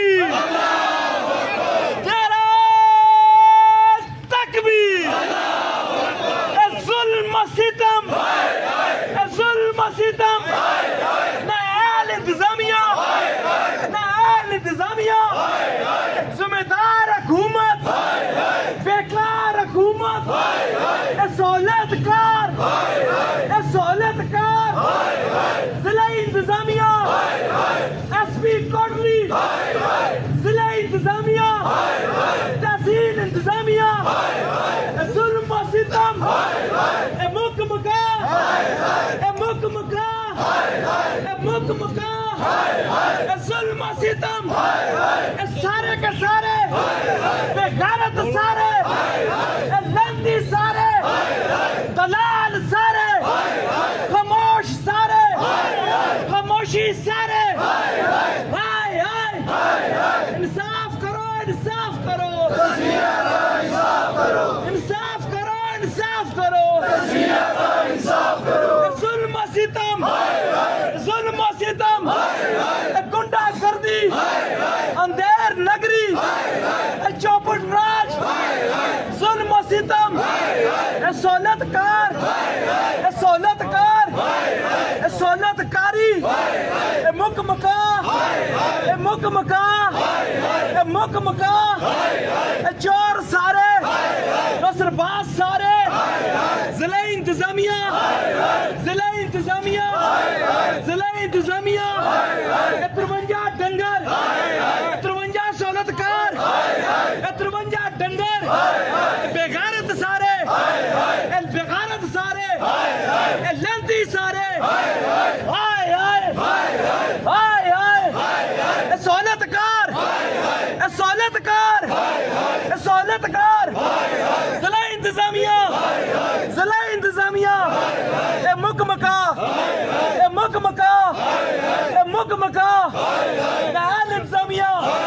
तकबीर, नारे तकबीर। जुल्म सितम, जुल्म सितम, ना अहल इंतजामिया, ना अहल इंतजामिया, जिम्मेदार हुकूमत, बेकार हुकूमत, सहूलतकार, सहूलतकार, जिला इंतजामिया, एसपी कोटली, जिला इंतजामिया, तहसील इंतजामिया, जुल्म सितम, मुकमका, मुकमका, मुकमका, जुल्म सितम, सारे के सारे बेगैरत, सारे लंदी, सारे दलाल, सारे खामोश, सारे खामोशी, सारे हाय हाय। इंसाफ करो, इंसाफ करो, इंसाफ करो, इंसाफ करो, इंसाफ करो, इंसाफ करो। जुल्म सितम, जुल्म सितम, गुंडागर्दी, अंधेर नगरी, चौपट राज, जुल्म सितम, सहूलतकार, सहूलतकार, सहूलतकारी, मुकमका, मुकमका, मुकमका, चोर सारे, नसरबाज सारे, जिला इंतजामिया, जिला इंतजामिया, जिला इंतजामिया, 53 डंगर,